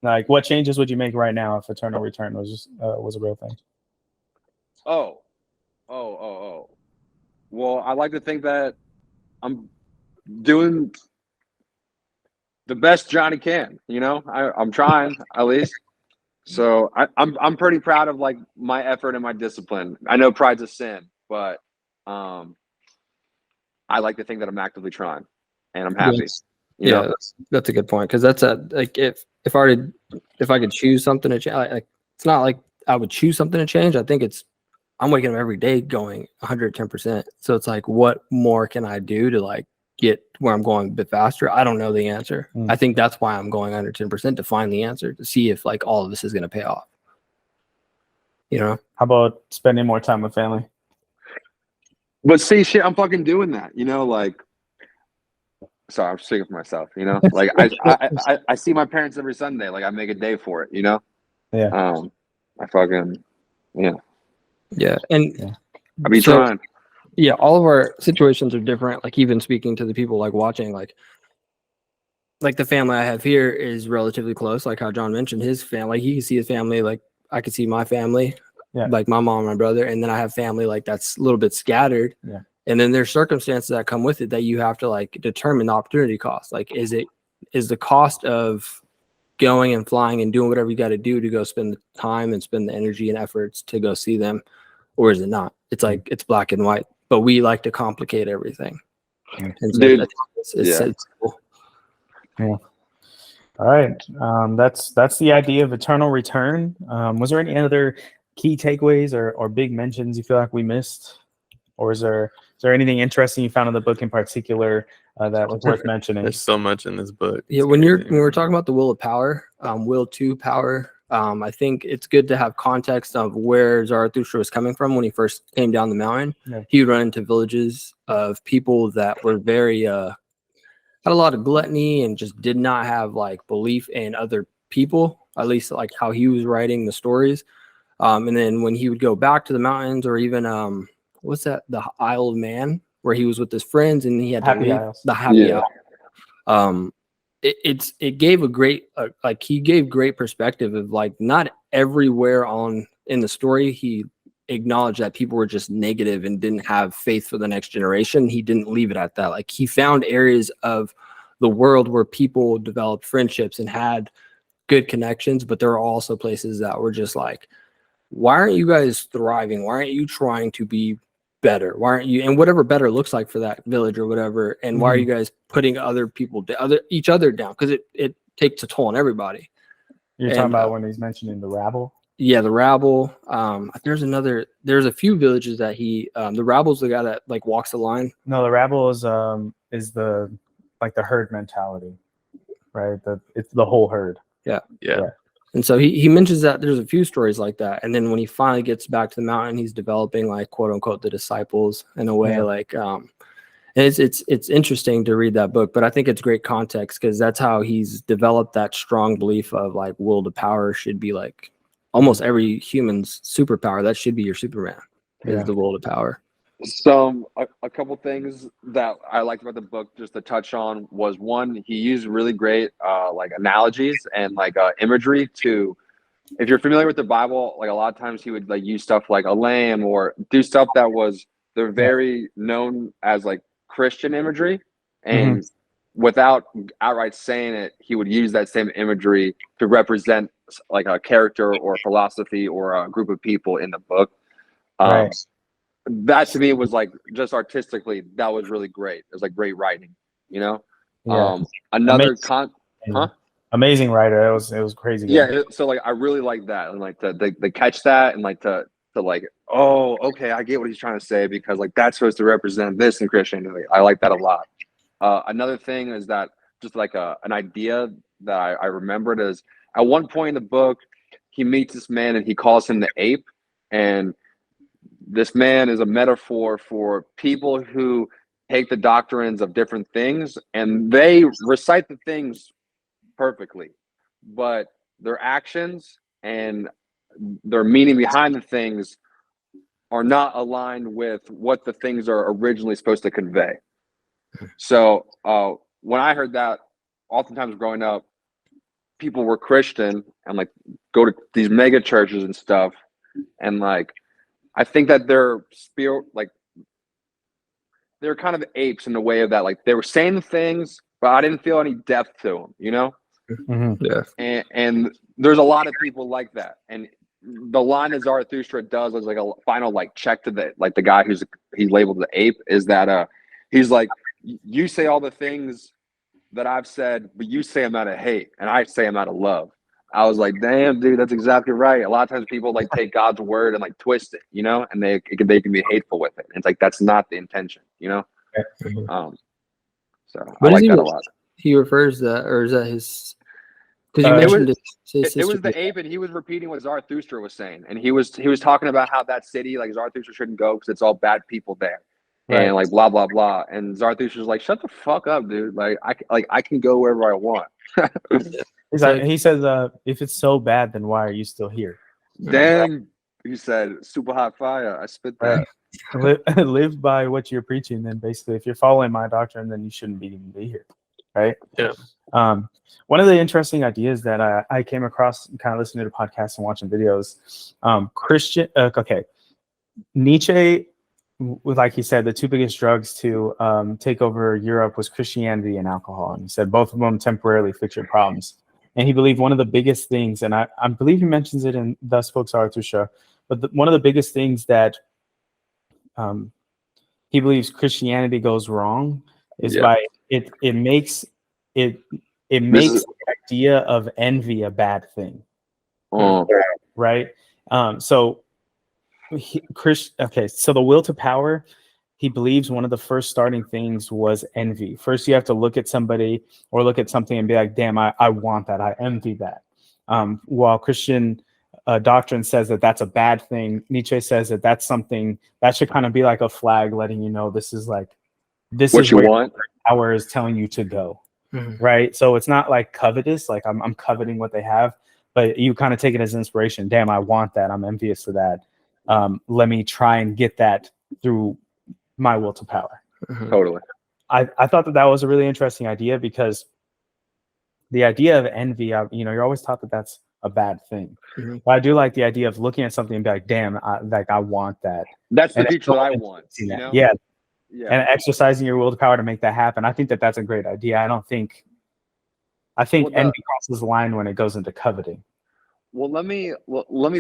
Like, what changes would you make right now if eternal return was a real thing? Oh. Well, I like to think that I'm doing the best Johnny can. You know, I'm trying at least. So I'm pretty proud of like my effort and my discipline. I know pride's a sin, but I like to think that I'm actively trying, and I'm happy. Yes. Yeah, that's a good point, because that's like if I could choose something to change, like it's not like I would choose something to change. I think I'm waking up every day going 110%. So it's like, what more can I do to like get where I'm going a bit faster? I don't know the answer. I think that's why I'm going 110%, to find the answer, to see if like all of this is going to pay off. You know, how about spending more time with family? But see, shit, I'm fucking doing that. You know, like. Sorry, I'm speaking for myself. You know, like I see my parents every Sunday. Like I make a day for it. You know. Yeah. I fucking. Yeah. Yeah, and I be trying. Yeah, all of our situations are different. Like even speaking to the people like watching, like the family I have here is relatively close. Like how John mentioned his family, he can see his family. Like I could see my family, like my mom and my brother, and then I have family like that's a little bit scattered. Yeah. And then there's circumstances that come with it that you have to like determine the opportunity cost. Like, is the cost of going and flying and doing whatever you got to do to go spend the time and spend the energy and efforts to go see them, or is it not? It's like, it's black and white, but we like to complicate everything. And so dude, it's cool. Yeah. All right. That's the idea of eternal return. Was there any other key takeaways or big mentions you feel like we missed? Or is there anything interesting you found in the book in particular that was worth mentioning? There's so much in this book. Yeah, when we're talking about the will of power, will to power, I think it's good to have context of where Zarathustra was coming from when he first came down the mountain. Yeah. He would run into villages of people that were very had a lot of gluttony and just did not have like belief in other people, at least like how he was writing the stories. And then when he would go back to the mountains, or even what's that? The Isle of Man, where he was with his friends and he had to leave. The Happy Isle. It gave a great he gave great perspective of like not everywhere in the story he acknowledged that people were just negative and didn't have faith for the next generation. He didn't leave it at that. Like he found areas of the world where people developed friendships and had good connections, but there are also places that were just like, why aren't you guys thriving? Why aren't you trying to be better? Why aren't you, and whatever better looks like for that village or whatever, and why are you guys putting other people each other down? Because it takes a toll on everybody. You're talking about when he's mentioning the rabble? Yeah, the rabble. There's a few villages that the rabble's the guy that like walks the line. No, the rabble is the like the herd mentality, right? It's the whole herd. Yeah. And so he mentions that there's a few stories like that. And then when he finally gets back to the mountain, he's developing like quote unquote the disciples in a way. Like and it's interesting to read that book, but I think it's great context because that's how he's developed that strong belief of like will to power should be like almost every human's superpower. That should be your Superman, is the will to power. So a couple things that I liked about the book just to touch on was, one, he used really great like analogies and like imagery to, if you're familiar with the Bible, like a lot of times he would like use stuff like a lamb or do stuff that was, they're very known as like Christian imagery, and without outright saying it, he would use that same imagery to represent like a character or philosophy or a group of people in the book. Right. That to me was like, just artistically, that was really great. It was like great writing, you know. Yeah. Another Amazing writer. It was crazy. Yeah, so like I really like that, and like to catch that, and like to like, oh, okay, I get what he's trying to say, because like that's supposed to represent this in Christianity. I like that a lot. Another thing is that just like an idea that I remembered is, at one point in the book, he meets this man and he calls him the ape, and this man is a metaphor for people who take the doctrines of different things and they recite the things perfectly, but their actions and their meaning behind the things are not aligned with what the things are originally supposed to convey. So when I heard that, oftentimes growing up, people were Christian and like go to these mega churches and stuff, and like I think that they're they're kind of apes in the way of that, like they were saying the things, but I didn't feel any depth to them, you know. Mm-hmm. Yeah. And there's a lot of people like that, and the line that Zarathustra does as like a final like check to the guy he's labeled the ape, is that he's like, you say all the things that I've said, but you say them out of hate, and I say them out of love. I was like, damn, dude, that's exactly right. A lot of times people like take God's word and like twist it, you know, and they can be hateful with it. And it's like, that's not the intention, you know. So I like that a lot. He refers that, or is that his? Because you mentioned it was the ape, and he was repeating what Zarathustra was saying, and he was talking about how that city, like Zarathustra shouldn't go because it's all bad people there, and like blah blah blah. And Zarathustra's like, shut the fuck up, dude. Like I can go wherever I want. He says, if it's so bad, then why are you still here? Damn, he said, super hot fire. I spit that. Live by what you're preaching. Then basically, if you're following my doctrine, then you shouldn't even be here, right? Yeah. One of the interesting ideas that I came across, kind of listening to podcasts and watching videos, Nietzsche, like he said, the two biggest drugs to take over Europe was Christianity and alcohol. And he said both of them temporarily fix your problems. And he believed one of the biggest things, and I believe he mentions it in Thus Spoke Zarathustra, but one of the biggest things that he believes Christianity goes wrong is by it makes the idea of envy a bad thing. Right? So the will to power, he believes one of the first starting things was envy. First, you have to look at somebody or look at something and be like, damn, I want that. I envy that. While Christian doctrine says that that's a bad thing, Nietzsche says that that's something that should kind of be like a flag letting you know this is what you want. Power is telling you to go. Mm-hmm. Right? So it's not like covetous, like I'm coveting what they have, but you kind of take it as inspiration. Damn, I want that. I'm envious of that. Let me try and get that through my will to power. Mm-hmm. Totally. I thought that was a really interesting idea, because the idea of envy, you're always taught that that's a bad thing. Mm-hmm. But I do like the idea of looking at something and be like, damn, I want that. That's the future that I want. You know? Yeah. And exercising your will to power to make that happen. I think that that's a great idea. I think envy crosses the line when it goes into coveting. Well, let me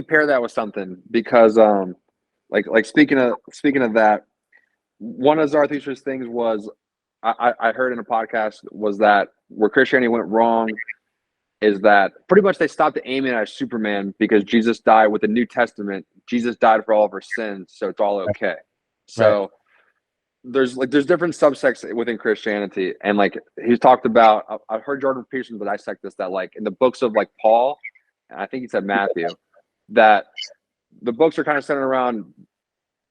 pair that with something, because like speaking of that, one of Zarathustra's things was I heard in a podcast was that where Christianity went wrong is that pretty much they stopped aiming at Superman, because Jesus died with the New Testament. Jesus died for all of our sins, so it's all okay. Right. So there's different subsects within Christianity, and like he's talked about, I've heard Jordan Peterson dissect this, that like in the books of like Paul, and I think he said Matthew, that the books are kind of centered around,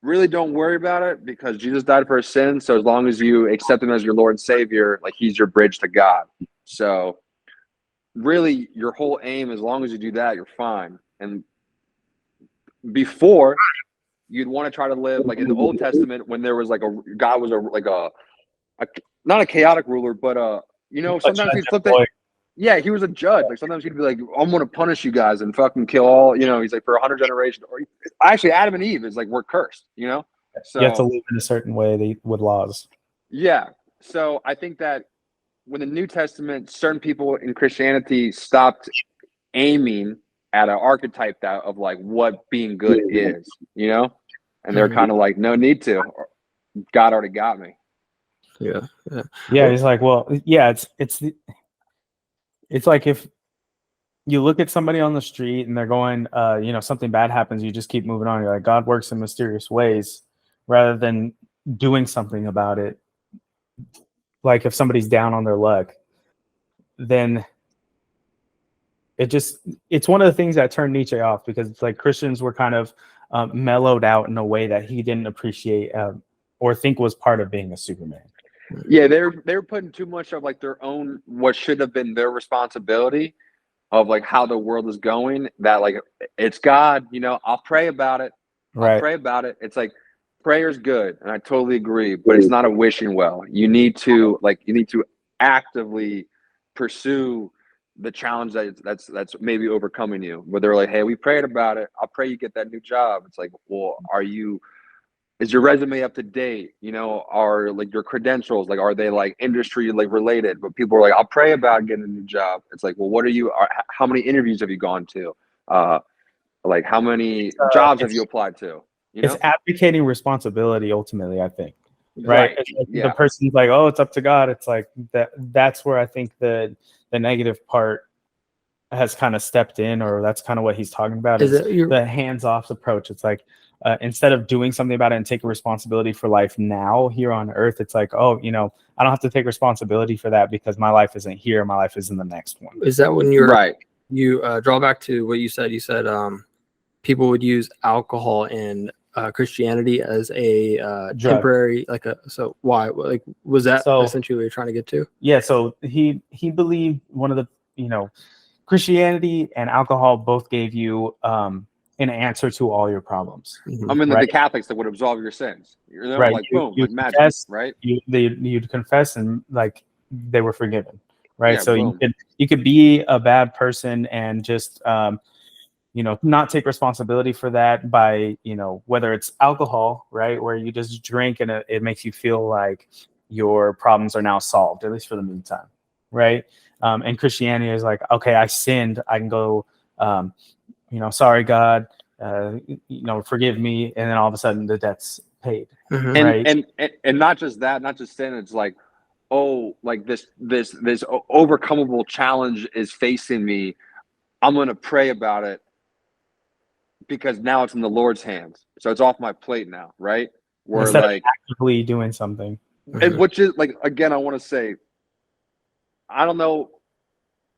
really don't worry about it because Jesus died for our sins. So as long as you accept him as your Lord and Savior, like he's your bridge to God. So really your whole aim, as long as you do that, you're fine. And before, you'd want to try to live like in the Old Testament, when there was like God was not a chaotic ruler, but sometimes he'd flip it. Yeah, he was a judge. Like sometimes he'd be like, I'm going to punish you guys and fucking kill all, he's like, for 100 generations. Or actually, Adam and Eve is like, we're cursed, So you have to live in a certain way with laws. Yeah. So I think that when the New Testament, certain people in Christianity stopped aiming at an archetype of like what being good is, And they're kind of like, no need to. God already got me. Yeah. Yeah, he's like, well, yeah, it's like if you look at somebody on the street and they're going, something bad happens, you just keep moving on. You're like, God works in mysterious ways, rather than doing something about it. Like if somebody's down on their luck, then it's one of the things that turned Nietzsche off, because it's like Christians were kind of mellowed out in a way that he didn't appreciate or think was part of being a Superman. Yeah, they were putting too much of like their own, what should have been their responsibility of like how the world is going. That like, it's God, I'll pray about it. I'll pray about it. It's like, prayer's good, and I totally agree, but it's not a wishing well. You need to actively pursue the challenge that's maybe overcoming you. Where they're like, hey, we prayed about it. I'll pray you get that new job. It's like, well, is your resume up to date? Are like your credentials, like, are they like industry like related? But people are like, I'll pray about getting a new job. It's like, well, how many interviews have you gone to? Like how many jobs have you applied to? It's abdicating responsibility ultimately, I think. Right. Like yeah. The person's like, oh, it's up to God. It's like that's where I think the negative part has kind of stepped in, or that's kind of what he's talking about, is the hands-off approach. It's like instead of doing something about it and taking responsibility for life now here on earth, it's like, oh, I don't have to take responsibility for that because my life isn't here. My life is in the next one. Is that when you're right? You draw back to what you said. You said people would use alcohol and Christianity as a temporary, so why? Like, was that essentially what you're trying to get to? Yeah. So he believed one of the, Christianity and alcohol both gave you an answer to all your problems. I mean, the Catholics that would absolve your sins. Right. Like, boom, like magic, confess, right? You'd confess and like they were forgiven. Right. Yeah, So boom. you could be a bad person and just not take responsibility for that by, whether it's alcohol, right, where you just drink and it makes you feel like your problems are now solved, at least for the meantime, right? And Christianity is like, okay, I sinned, I can go, sorry, God, forgive me, and then all of a sudden the debt's paid, right? And not just that, not just sin. It's like, oh, like this overcomable challenge is facing me. I'm gonna pray about it, because now it's in the Lord's hands. So it's off my plate now, right? We're instead like of actively doing something. And which is like, again, I want to say, I don't know,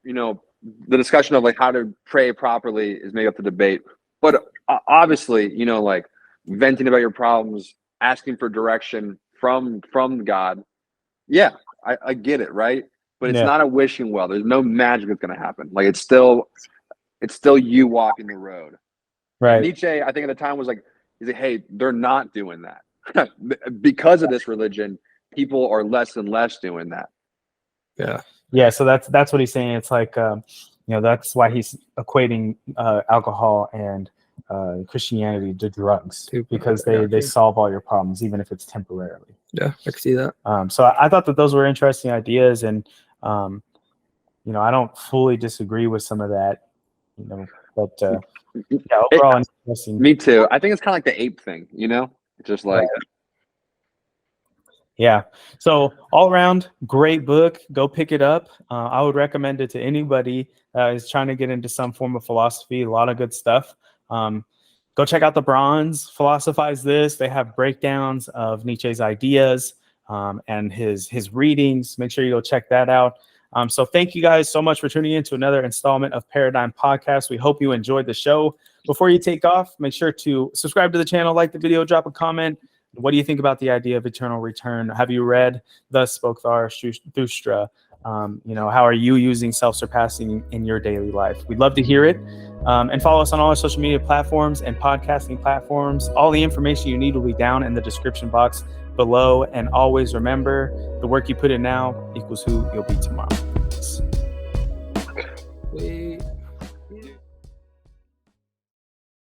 the discussion of like how to pray properly is maybe up to debate, but obviously, like venting about your problems, asking for direction from God. Yeah, I get it. Right. But it's not a wishing well. There's no magic that's going to happen. Like it's still you walking the road. Right. And Nietzsche, I think at the time was like, he's like, hey, they're not doing that because of this religion. People are less and less doing that. Yeah. So that's what he's saying. It's like, that's why he's equating alcohol and Christianity to drugs, because they solve all your problems, even if it's temporarily. Yeah, I can see that. So I thought that those were interesting ideas, and I don't fully disagree with some of that, but overall, interesting. Me too. I think it's kind of like the ape thing, just like. Yeah. So all around, great book. Go pick it up. I would recommend it to anybody that is trying to get into some form of philosophy. A lot of good stuff. Go check out the Bronze. Philosophize This. They have breakdowns of Nietzsche's ideas and his readings. Make sure you go check that out. So thank you guys so much for tuning in to another installment of Paradigm Podcast. We hope you enjoyed the show. Before you take off, make sure to subscribe to the channel, like the video, drop a comment. What do you think about the idea of eternal return? Have you read Thus Spoke Zarathustra? How are you using self-surpassing in your daily life? We'd love to hear it. And follow us on all our social media platforms and podcasting platforms. All the information you need will be down in the description box below. And always remember, the work you put in now equals who you'll be tomorrow. Peace.